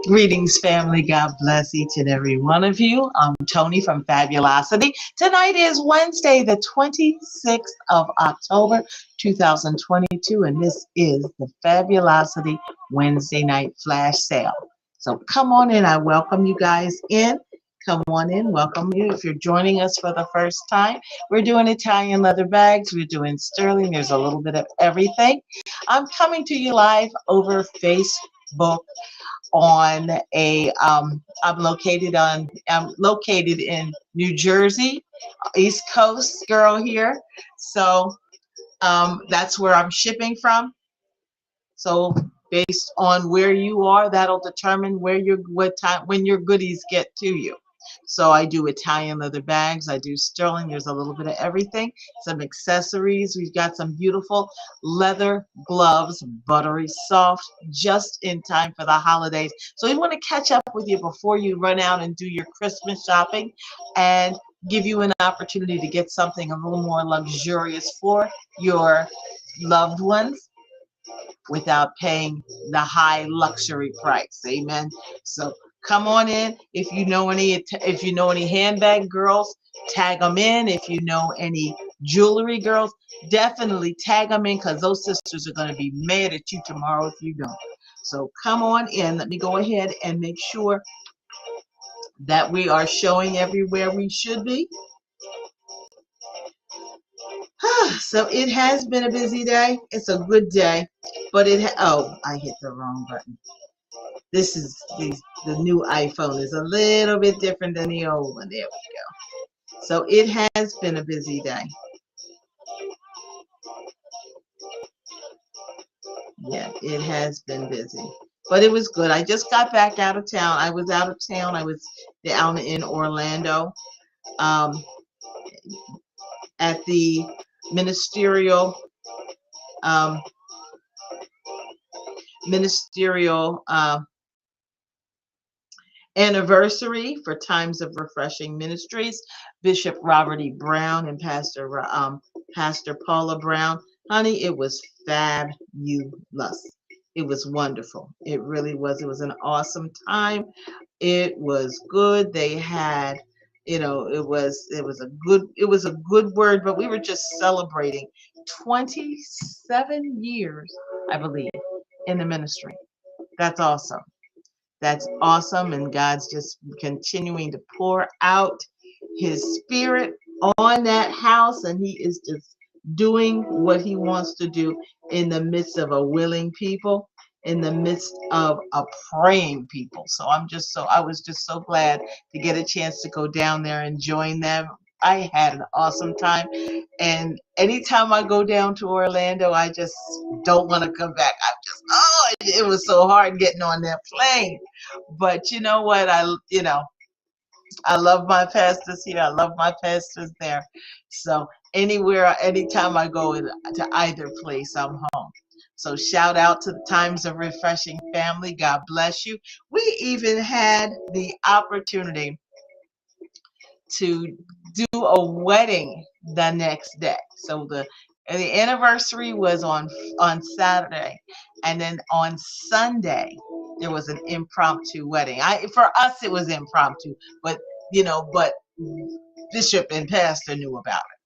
Greetings, family. God bless each and every one of you. I'm Toni from Fabulosity. Tonight is Wednesday, the 26th of October, 2022, and this is the Fabulosity Wednesday night flash sale. So come on in. I welcome you guys in. Come on in. Welcome you. If you're joining us for the first time, we're doing Italian leather bags. We're doing sterling. There's a little bit of everything. I'm coming to you live over Facebook on I'm located in New Jersey, East Coast girl here. So that's where I'm shipping from. So based on where you are, that'll determine when your goodies get to you. So I do Italian leather bags, I do sterling, there's a little bit of everything, some accessories. We've got some beautiful leather gloves, buttery soft, just in time for the holidays. So we want to catch up with you before you run out and do your Christmas shopping and give you an opportunity to get something a little more luxurious for your loved ones without paying the high luxury price. Amen. So come on in. If you know any handbag girls, tag them in. If you know any jewelry girls, definitely tag them in, because those sisters are going to be mad at you tomorrow if you don't. So come on in. Let me go ahead and make sure that we are showing everywhere we should be. So it has been a busy day. It's a good day, but I hit the wrong button. This is the new iPhone is a little bit different than the old one. There we go. So it has been a busy day. Yeah, it has been busy, but it was good. I just got back out of town. I was out of town. I was down in Orlando, at the ministerial anniversary for Times of Refreshing Ministries, Bishop Robert E. Brown and Pastor Paula Brown. Honey, it was fabulous. It was wonderful. It really was. It was an awesome time. It was good. They had, it was a good word, but we were just celebrating 27 years, I believe, in the ministry. That's awesome. That's awesome, and God's just continuing to pour out his spirit on that house, and he is just doing what he wants to do in the midst of a willing people, in the midst of a praying people. So I was just so glad to get a chance to go down there and join them. I had an awesome time, and anytime I go down to Orlando, I just don't want to come back. It was so hard getting on that plane. But you know what? I love my pastors here. I love my pastors there. So anytime I go to either place, I'm home. So shout out to the Times of Refreshing family. God bless you. We even had the opportunity to do a wedding the next day. So the anniversary was on Saturday, and then on Sunday there was an impromptu wedding. For us it was impromptu, but Bishop and Pastor knew about it.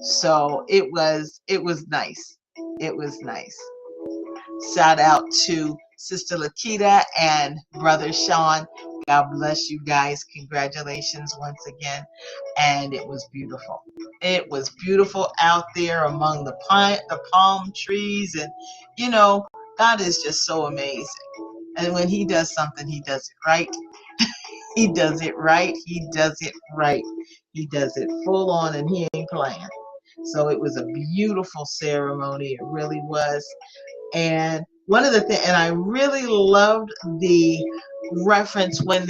So it was nice. It was nice. Shout out to Sister Lakita and Brother Sean. God bless you guys. Congratulations once again. And it was beautiful. It was beautiful out there among the palm trees. And, God is just so amazing. And when he does something, he does it right. He does it right. He does it right. He does it full on, and he ain't playing. So it was a beautiful ceremony. It really was. And one of the things, and I really loved the reference when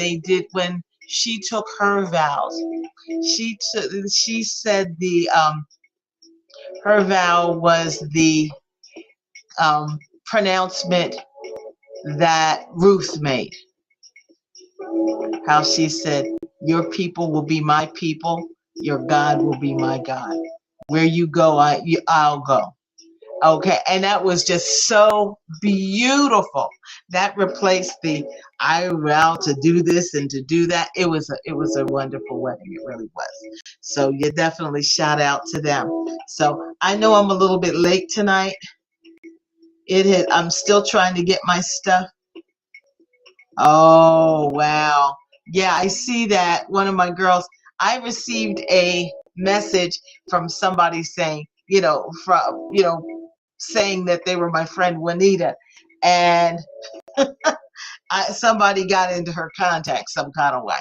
she took her vows. She said her vow was the pronouncement that Ruth made. How she said, "Your people will be my people. Your God will be my God. Where you go, I'll go." Okay, and that was just so beautiful. That replaced the I vow to do this and to do that. It was a wonderful wedding. It really was. So you definitely shout out to them. So I know I'm a little bit late tonight. I'm still trying to get my stuff. Oh, wow. Yeah, I see that. One of my girls, I received a message from somebody saying, saying that they were my friend Juanita, and somebody got into her contact some kind of way.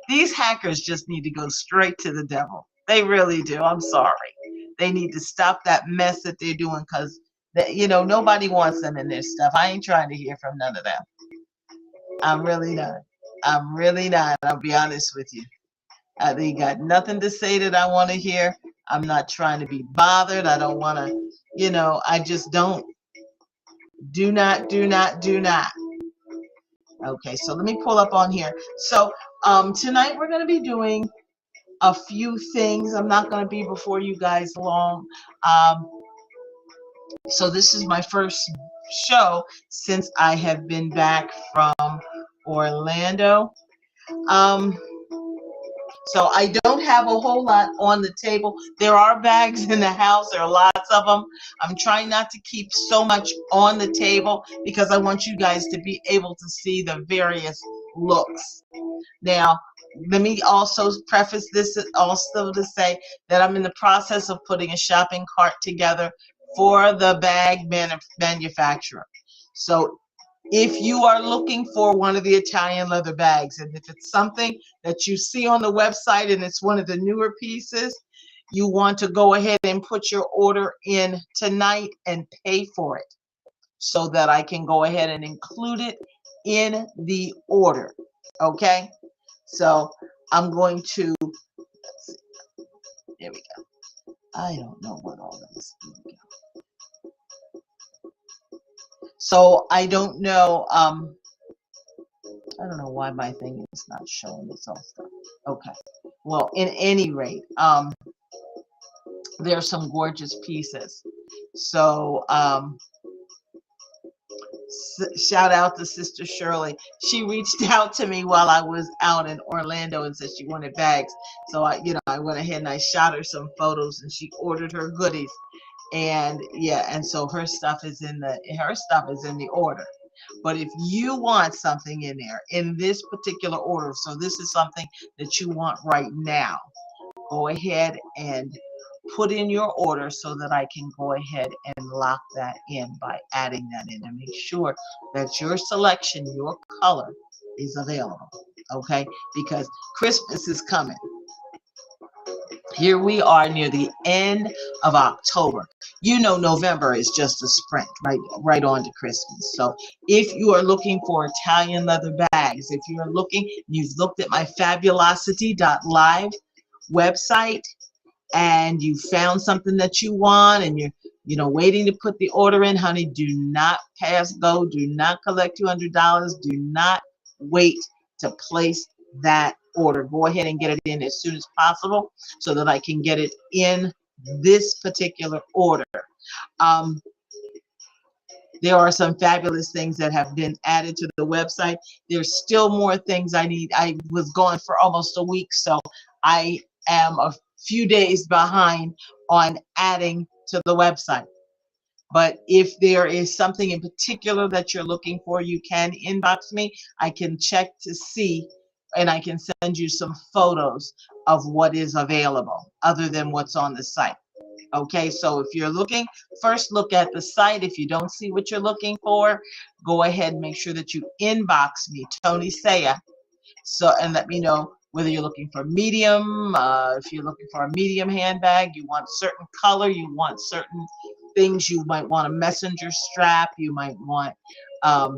These hackers just need to go straight to the devil. They really do. I'm sorry. They need to stop that mess that they're doing, because nobody wants them in their stuff. I ain't trying to hear from none of them. I'm really not. I'm really not. I'll be honest with you. They got nothing to say that I want to hear. I'm not trying to be bothered. I don't want to, I just don't. Do not, do not, do not. Okay, so let me pull up on here. So tonight we're going to be doing a few things. I'm not going to be before you guys long. Um, so this is my first show since I have been back from Orlando. Um, So I don't have a whole lot on the table. There are bags in the house. There are lots of them. I'm trying not to keep so much on the table because I want you guys to be able to see the various looks. Now, let me also preface this also to say that I'm in the process of putting a shopping cart together for the bag manufacturer. So if you are looking for one of the Italian leather bags, and if it's something that you see on the website and it's one of the newer pieces, you want to go ahead and put your order in tonight and pay for it so that I can go ahead and include it in the order. Okay? So I'm going to, there we go. I don't know what all that is. Here we go. So I don't know. I don't know why my thing is not showing its own stuff. Okay. Well, in any rate, there are some gorgeous pieces. So shout out to Sister Shirley. She reached out to me while I was out in Orlando and said she wanted bags. So I went ahead and I shot her some photos, and she ordered her goodies. And yeah, and so her stuff is in the order. But if you want something in there in this particular order, so this is something that you want right now, go ahead and put in your order so that I can go ahead and lock that in by adding that in and make sure that your selection, your color is available. Okay, because Christmas is coming. Here we are near the end of October. November is just a sprint, right on to Christmas. So if you are looking for Italian leather bags, if you've looked at my Fabulosity.live website and you found something that you want and you're waiting to put the order in, honey, do not pass go. Do not collect $200. Do not wait to place that order. Go ahead and get it in as soon as possible so that I can get it in this particular order. There are some fabulous things that have been added to the website. There's still more things I need. I was gone for almost a week, so I am a few days behind on adding to the website. But if there is something in particular that you're looking for, you can inbox me. I can check to see, and I can send you some photos of what is available other than what's on the site. Okay, so if you're looking, first look at the site. If you don't see what you're looking for, go ahead and make sure that you inbox me, Toni Saya, and let me know whether you're looking for medium, if you're looking for a medium handbag, you want a certain color, you want certain things, you might want a messenger strap, you might want a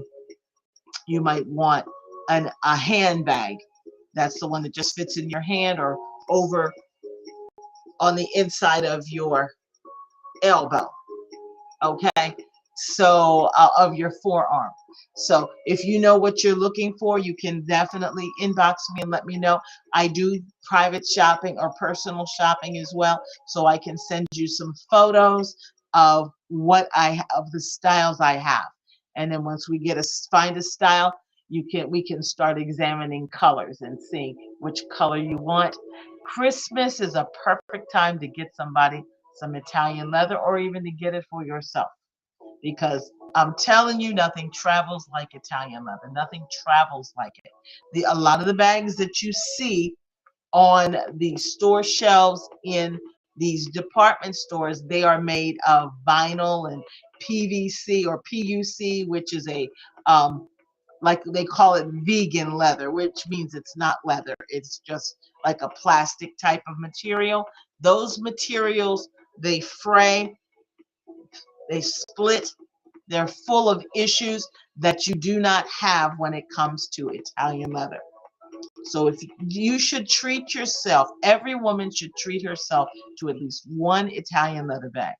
handbag. That's the one that just fits in your hand or over on the inside of your elbow. Okay, so of your forearm. So if you know what you're looking for, you can definitely inbox me and let me know. I do private shopping or personal shopping as well, so I can send you some photos of what of the styles I have. And then once we find a style, we can start examining colors and seeing which color you want. Christmas is a perfect time to get somebody some Italian leather, or even to get it for yourself, because I'm telling you, nothing travels like Italian leather. Nothing travels like it. A lot of the bags that you see on the store shelves in these department stores, they are made of vinyl and PVC or PUC, which is like they call it vegan leather, which means it's not leather. It's just like a plastic type of material. Those materials, they fray, they split, they're full of issues that you do not have when it comes to Italian leather. So if you should treat yourself, every woman should treat herself to at least one Italian leather bag.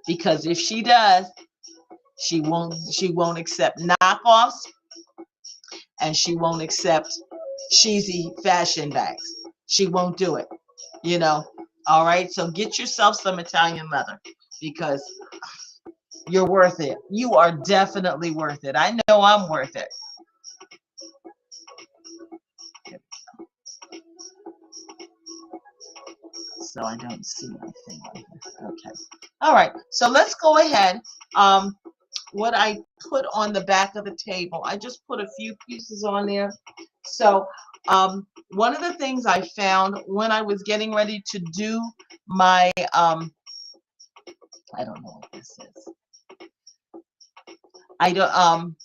Because if she does, she won't accept knockoffs, and she won't accept cheesy fashion bags. She won't do it, you know. All right, so get yourself some Italian leather, because you're worth it. You are definitely worth it. I know I'm worth it. So I don't see my thing on here. Okay. All right. So let's go ahead. What I put on the back of the table, I just put a few pieces on there. So one of the things I found when I was getting ready to do my, I don't know what this is. I don't,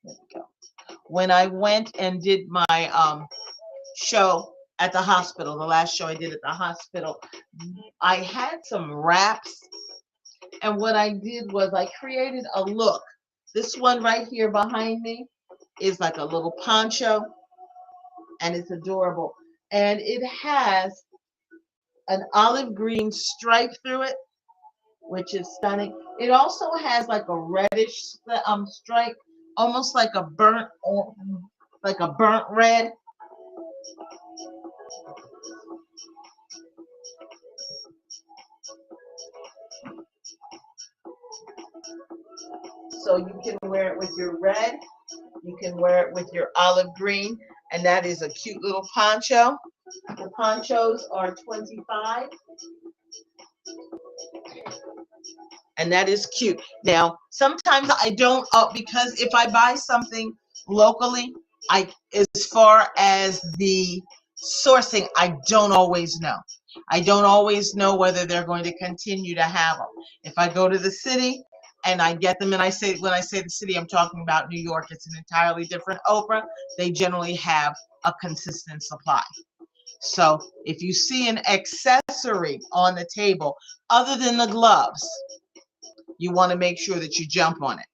there we go. When I went and did my show at the hospital, the last show I did at the hospital, I had some wraps, and what I did was I created a look. This one right here behind me is like a little poncho, and it's adorable, and it has an olive green stripe through it, which is stunning. It also has like a reddish stripe, almost like a burnt red. So you can wear it with your red, you can wear it with your olive green, and that is a cute little poncho. The ponchos are $25. And that is cute. Now, sometimes I don't, because if I buy something locally, as far as the sourcing, I don't always know. I don't always know whether they're going to continue to have them. If I go to the city and I get them, and when I say the city, I'm talking about New York. It's an entirely different Oprah. They generally have a consistent supply. So if you see an accessory on the table other than the gloves, you want to make sure that you jump on it.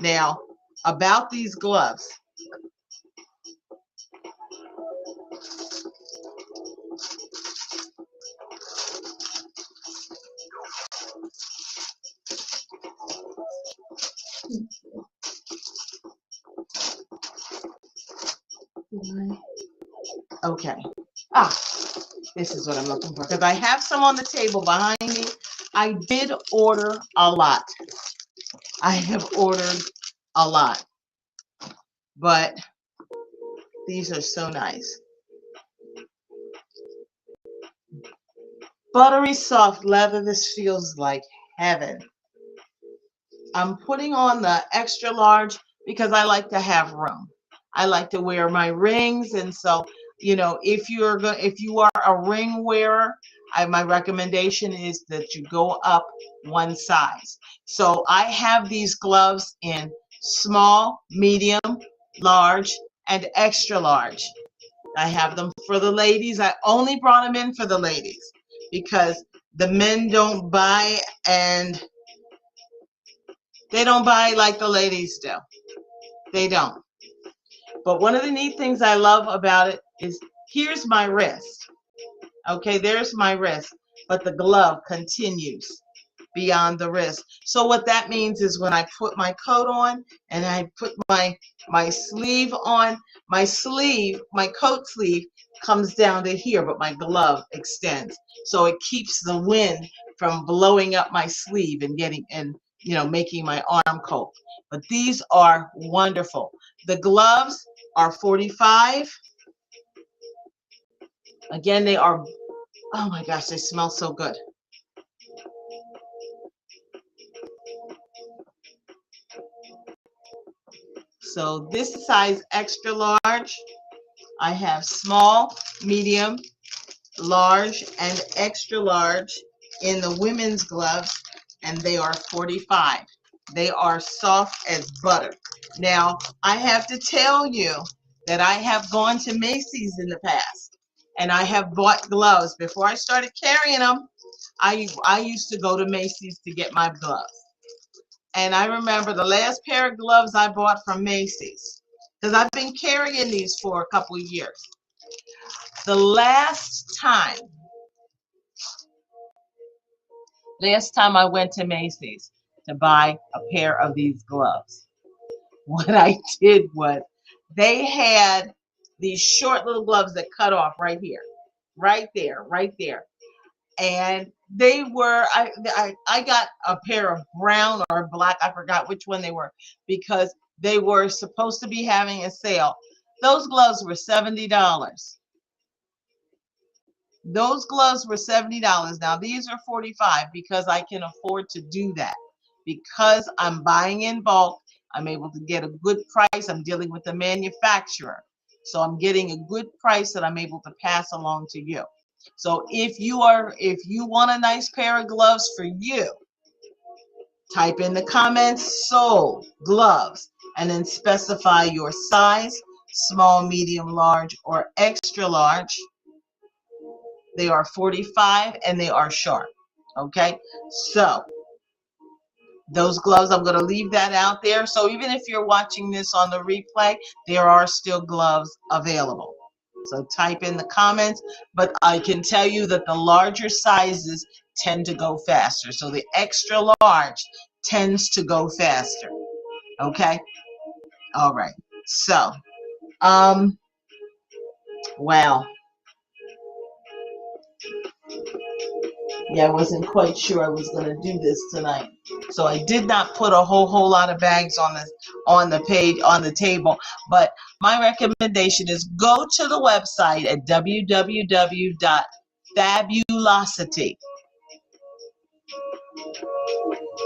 Now, about these gloves. Okay. This is what I'm looking for, because I have some on the table behind me. I did order a lot. I have ordered a lot, but these are so nice. Buttery soft leather. This feels like heaven. I'm putting on the extra large because I like to have room. I like to wear my rings, and so if you are a ring wearer, my recommendation is that you go up one size. So I have these gloves in small, medium, large, and extra large. I have them for the ladies. I only brought them in for the ladies because the men don't buy, and they don't buy like the ladies do. They don't. But one of the neat things I love about it is, here's my wrist. Okay, there's my wrist, but the glove continues beyond the wrist. So what that means is when I put my coat on and I put my sleeve on, my coat sleeve comes down to here, but my glove extends. So it keeps the wind from blowing up my sleeve and getting and making my arm cold. But these are wonderful. The gloves are 45. Again, they are, oh my gosh, they smell so good. So this is size extra large. I have small, medium, large, and extra large in the women's gloves, and they are 45. They are soft as butter. Now, I have to tell you that I have gone to Macy's in the past, and I have bought gloves. Before I started carrying them, I used to go to Macy's to get my gloves. And I remember the last pair of gloves I bought from Macy's, because I've been carrying these for a couple of years. The last time I went to Macy's to buy a pair of these gloves, what I did was they had these short little gloves that cut off right here, right there, right there. And they were, I got a pair of brown or black, I forgot which one they were, because they were supposed to be having a sale. Those gloves were $70. Those gloves were $70. Now these are 45 because I can afford to do that. Because I'm buying in bulk, I'm able to get a good price. I'm dealing with the manufacturer. So I'm getting a good price that I'm able to pass along to you. So if you want a nice pair of gloves for you, type in the comments sold gloves and then specify your size, small, medium, large, or extra large. They are 45 and they are sharp. Okay, so those gloves, I'm going to leave that out there. So even if you're watching this on the replay, there are still gloves available. So type in the comments, but I can tell you that the larger sizes tend to go faster. So the extra large tends to go faster. Okay? All right. So, wow. Yeah, I wasn't quite sure I was going to do this tonight. So I did not put a whole lot of bags on the page, on the table, but my recommendation is go to the website at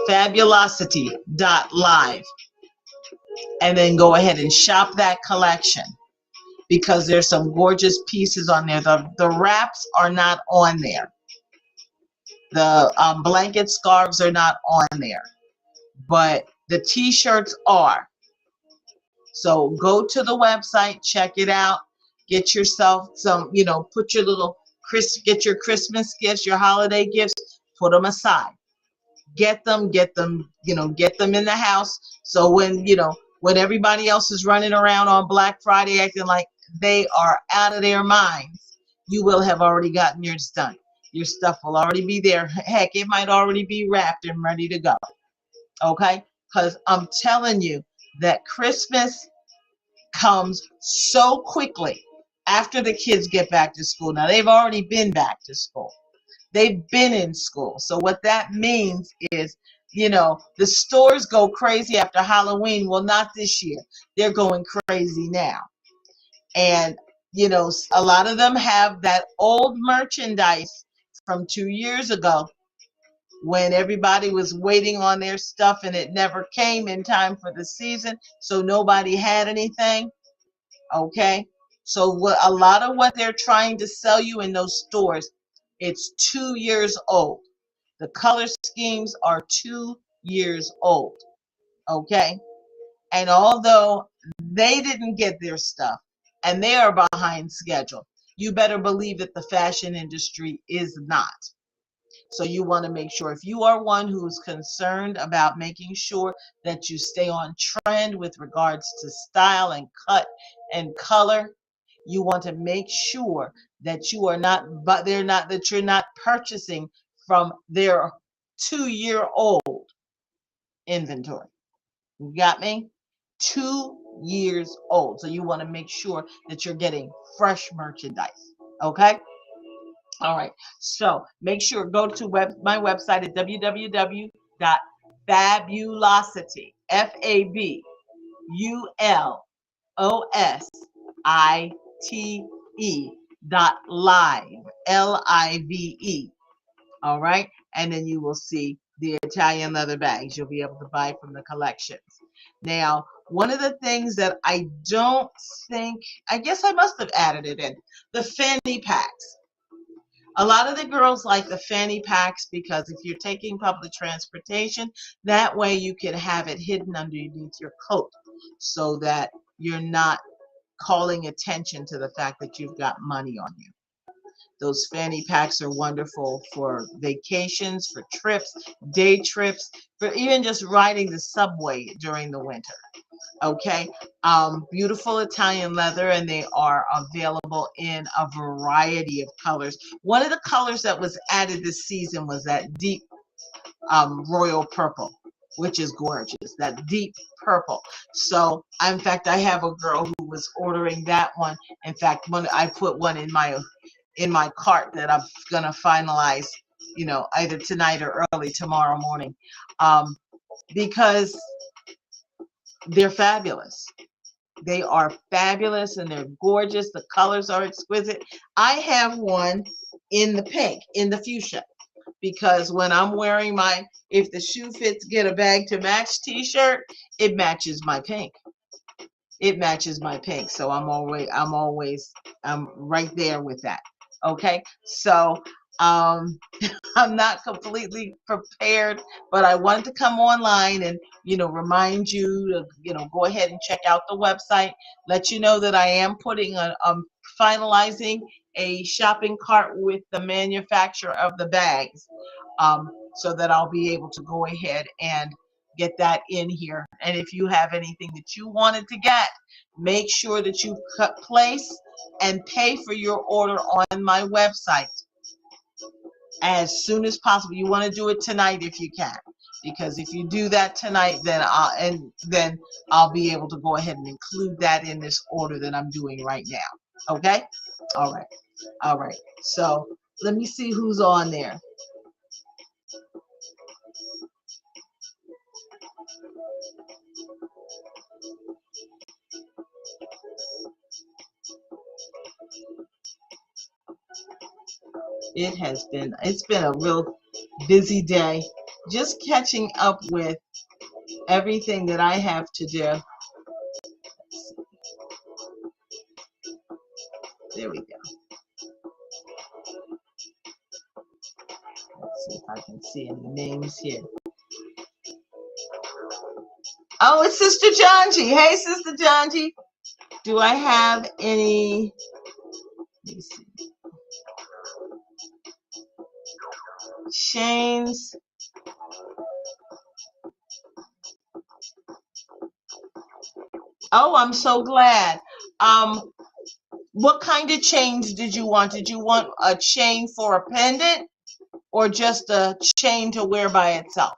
fabulosity.live and then go ahead and shop that collection, because there's some gorgeous pieces on there. The wraps are not on there. The blanket scarves are not on there, but the t-shirts are. So go to the website, check it out, get yourself some, put your little get your Christmas gifts, your holiday gifts, put them aside. Get them, get them in the house. So when everybody else is running around on Black Friday acting like they are out of their minds, you will have already gotten yours done. Your stuff will already be there. Heck, it might already be wrapped and ready to go. Okay? Because I'm telling you that Christmas comes so quickly after the kids get back to school. Now, they've already been back to school. They've been in school. So what that means is, the stores go crazy after Halloween. Well, not this year. They're going crazy now. And, a lot of them have that old merchandise from 2 years ago when everybody was waiting on their stuff and it never came in time for the season. So nobody had anything. Okay. So a lot of what they're trying to sell you in those stores, it's 2 years old. The color schemes are 2 years old. Okay. And although they didn't get their stuff and they are behind schedule, you better believe that the fashion industry is not. So you want to make sure, if you are one who's concerned about making sure that you stay on trend with regards to style and cut and color, you want to make sure that you're not purchasing from their 2-year-old inventory. You got me? 2 years old. So you want to make sure that you're getting fresh merchandise. Okay? All right. So make sure go to my website at www.fabulosity, FabulosITE.live, LIVE. All right. And then you will see the Italian leather bags you'll be able to buy from the collections. Now, one of the things that I don't think, I guess I must have added it in, the fanny packs. A lot of the girls like the fanny packs because if you're taking public transportation, that way you can have it hidden underneath your coat so that you're not calling attention to the fact that you've got money on you. Those fanny packs are wonderful for vacations, for trips, day trips, for even just riding the subway during the winter. Okay, beautiful Italian leather, and they are available in a variety of colors. One of the colors that was added this season was that deep royal purple, which is gorgeous, that deep purple. So in fact, I have a girl who was ordering that one. In fact, I put one in my cart that I'm gonna finalize, either tonight or early tomorrow morning, because they're fabulous. They are fabulous and they're gorgeous. The colors are exquisite. I have one in the pink, in the fuchsia, because when I'm wearing if the shoe fits get a bag to match t-shirt, it matches my pink. It matches my pink. So I'm right there with that. Okay. So, I'm not completely prepared, but I wanted to come online and, remind you to, go ahead and check out the website, let you know that I am finalizing a shopping cart with the manufacturer of the bags, so that I'll be able to go ahead and get that in here. And if you have anything that you wanted to get, make sure that you place and pay for your order on my website as soon as possible. You want to do it tonight if you can, because if you do that tonight, then I'll be able to go ahead and include that in this order that I'm doing right now. Okay? All right. All right. So let me see who's on there. It's been a real busy day, just catching up with everything that I have to do. There we go. Let's see if I can see any names here. Oh, it's Sister Janji. Hey, Sister Janji. Do I have any? Let me see. Shane's. Oh, I'm so glad. What kind of chains did you want? Did you want a chain for a pendant or just a chain to wear by itself?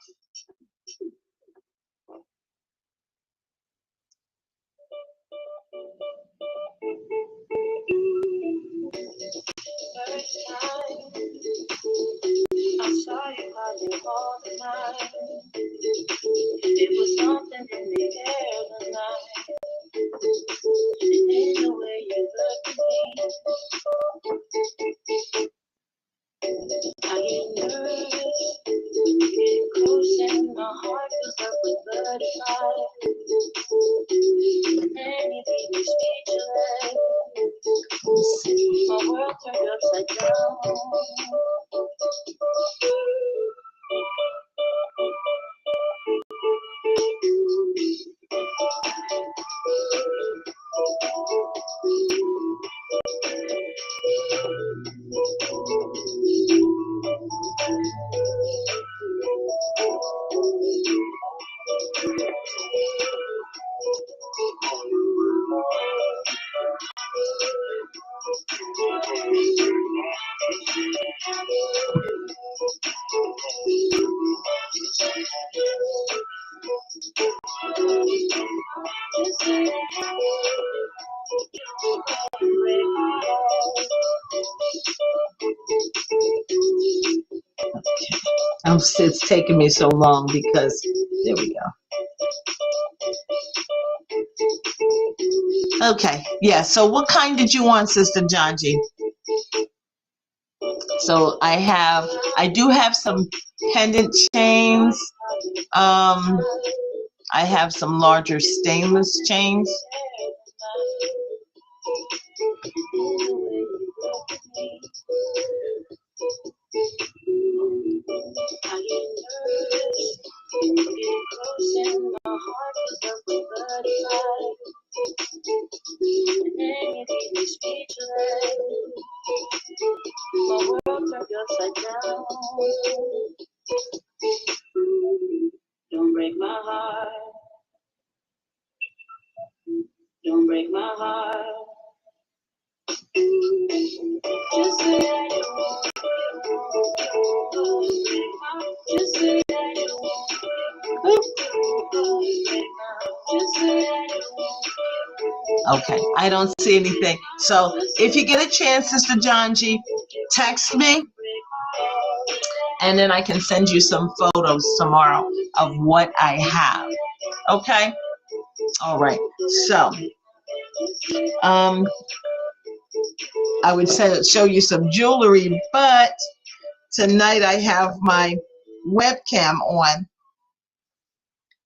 First time I saw you hardly all the time. It was something in the air tonight. And in the way you looked at me, I get nervous, get close, and my heart fills up with butterflies. And then you leave me speechless. My world turned upside down. It's taking me so long because there we go. Okay, yeah. So what kind did you want, Sister Janji? So I do have some pendant chains. I have some larger stainless chains. Don't break my heart. Don't break my heart. Just say that you won't. Just say that you won't. Just say that you won't. Okay, I don't see anything. So if you get a chance, Sister Janji, text me, and then I can send you some photos tomorrow of what I have. Okay? All right. So, I would show you some jewelry, but tonight I have my webcam on,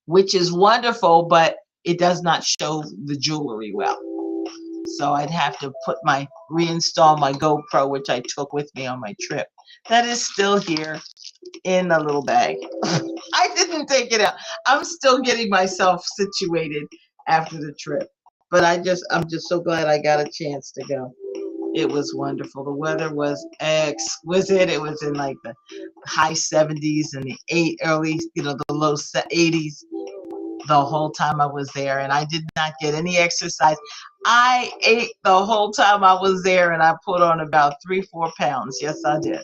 which is wonderful, but it does not show the jewelry well. So I'd have to reinstall my GoPro, which I took with me on my trip. That is still here in a little bag. I didn't take it out. I'm still getting myself situated after the trip. But I'm just so glad I got a chance to go. It was wonderful. The weather was exquisite. It was in like the high 70s and the low 80s the whole time I was there, and I did not get any exercise. I ate the whole time I was there, and I put on about 3-4 pounds. Yes, I did.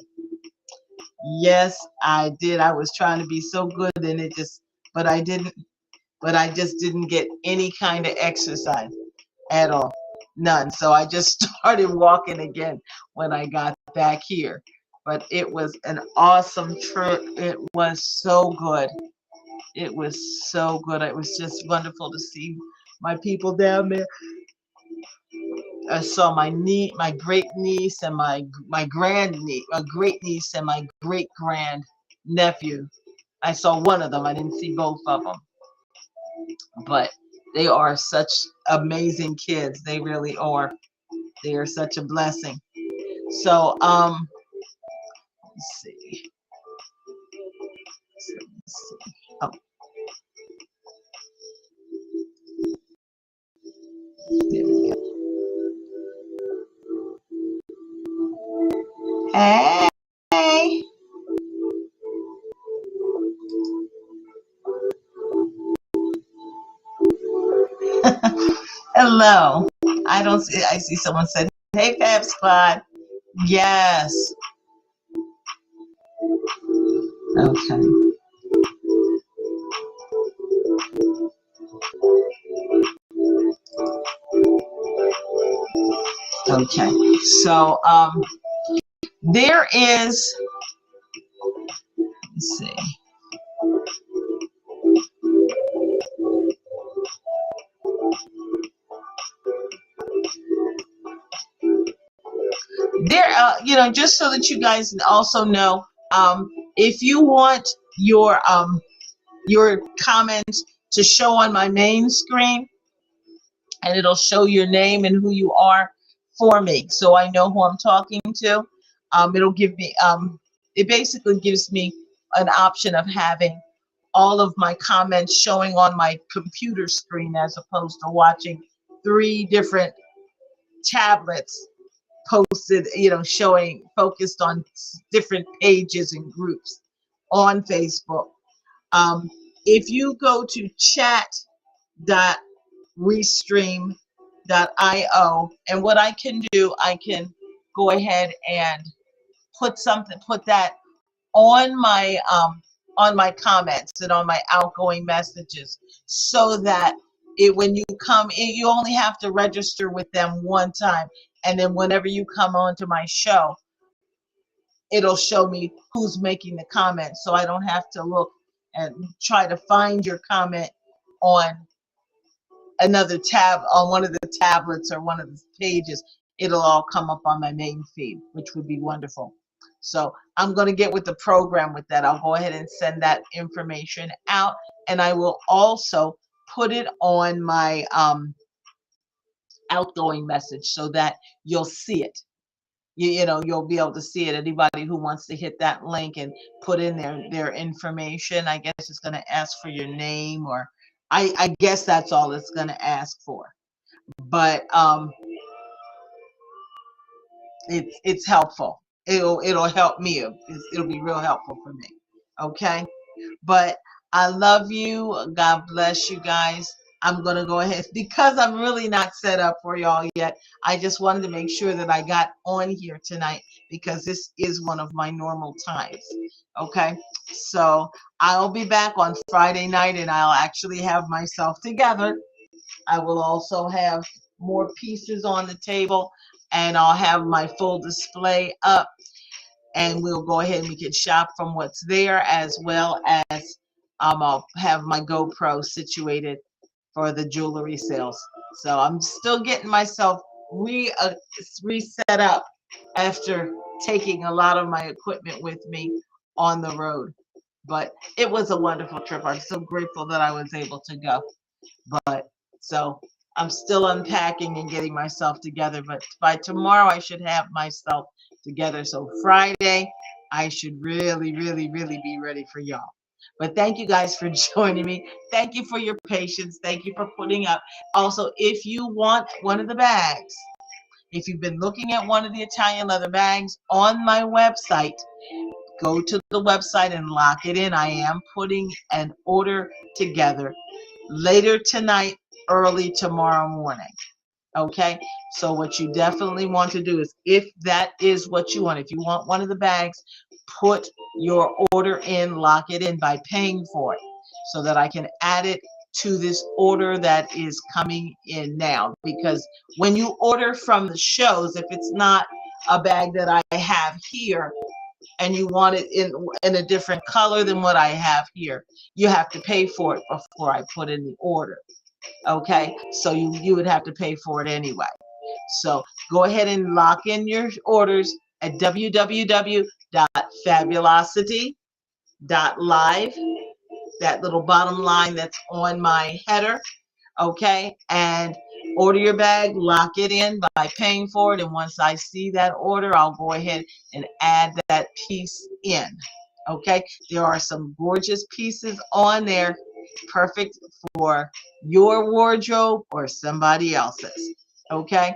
Yes, I did. I was trying to be so good, and but I didn't. But I just didn't get any kind of exercise at all. None. So I just started walking again when I got back here. But it was an awesome trip. It was so good. It was so good. It was just wonderful to see my people down there. I saw my great niece and my grand niece, my great niece and my great grand nephew. I saw one of them. I didn't see both of them, but they are such amazing kids. They really are. They are such a blessing. So let's see. Oh, there we go. Hey. Hello. I see someone said, hey, Fab Squad. Yes. Okay. Okay. So there is, let's see. There, just so that you guys also know, if you want your comments to show on my main screen, and it'll show your name and who you are for me, so I know who I'm talking to. It'll give me, it basically gives me an option of having all of my comments showing on my computer screen as opposed to watching 3 different tablets posted, showing focused on different pages and groups on Facebook. If you go to chat.restream.io, and what I can do, I can go ahead and put that on my comments and on my outgoing messages, so that when you come in, you only have to register with them one time, and then whenever you come onto my show, it'll show me who's making the comment, so I don't have to look and try to find your comment on another tab, on one of the tablets or one of the pages. It'll all come up on my main feed, which would be wonderful. So I'm going to get with the program with that. I'll go ahead and send that information out, and I will also put it on my outgoing message so that you'll see it. You know, you'll be able to see it. Anybody who wants to hit that link and put in their information, I guess it's going to ask for your name, or I guess that's all it's going to ask for. But it's helpful. It'll help me. It'll be real helpful for me. Okay. But I love you. God bless you guys. I'm going to go ahead because I'm really not set up for y'all yet. I just wanted to make sure that I got on here tonight because this is one of my normal times. Okay. So I'll be back on Friday night and I'll actually have myself together. I will also have more pieces on the table and I'll have my full display up, and we'll go ahead and we can shop from what's there, as well as I'll have my GoPro situated for the jewelry sales. So I'm still getting myself reset up after taking a lot of my equipment with me on the road. But it was a wonderful trip. I'm so grateful that I was able to go. But so I'm still unpacking and getting myself together. But by tomorrow, I should have myself together. So Friday, I should really, really, really be ready for y'all. But thank you guys for joining me. Thank you for your patience. Thank you for putting up. Also, if you want one of the bags, if you've been looking at one of the Italian leather bags on my website, go to the website and lock it in. I am putting an order together later tonight, early tomorrow morning. Okay, so what you definitely want to do is, if that is what you want, if you want one of the bags, put your order in, lock it in by paying for it, so that I can add it to this order that is coming in now. Because when you order from the shows, if it's not a bag that I have here and you want it in a different color than what I have here, you have to pay for it before I put in the order. Okay, so you would have to pay for it anyway. So go ahead and lock in your orders at www.fabulosity.live, that little bottom line that's on my header. Okay, and order your bag, lock it in by paying for it, and once I see that order, I'll go ahead and add that piece in. Okay, there are some gorgeous pieces on there, perfect for your wardrobe or somebody else's. Okay,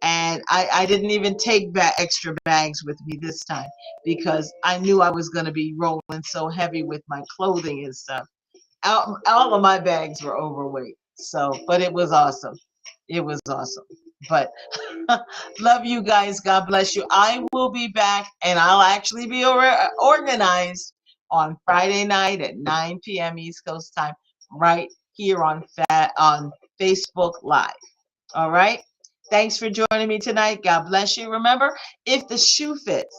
and I didn't even take extra bags with me this time because I knew I was going to be rolling so heavy with my clothing and stuff. All of my bags were overweight. So, but it was awesome. It was awesome. But love you guys. God bless you. I will be back and I'll actually be organized on Friday night at 9 p.m. East Coast time, right here on Facebook Live. All right. Thanks for joining me tonight. God bless you. Remember, if the shoe fits,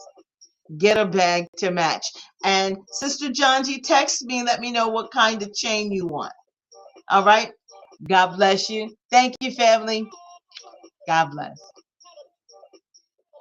get a bag to match. And Sister John G, text me and let me know what kind of chain you want. All right. God bless you. Thank you, family. God bless.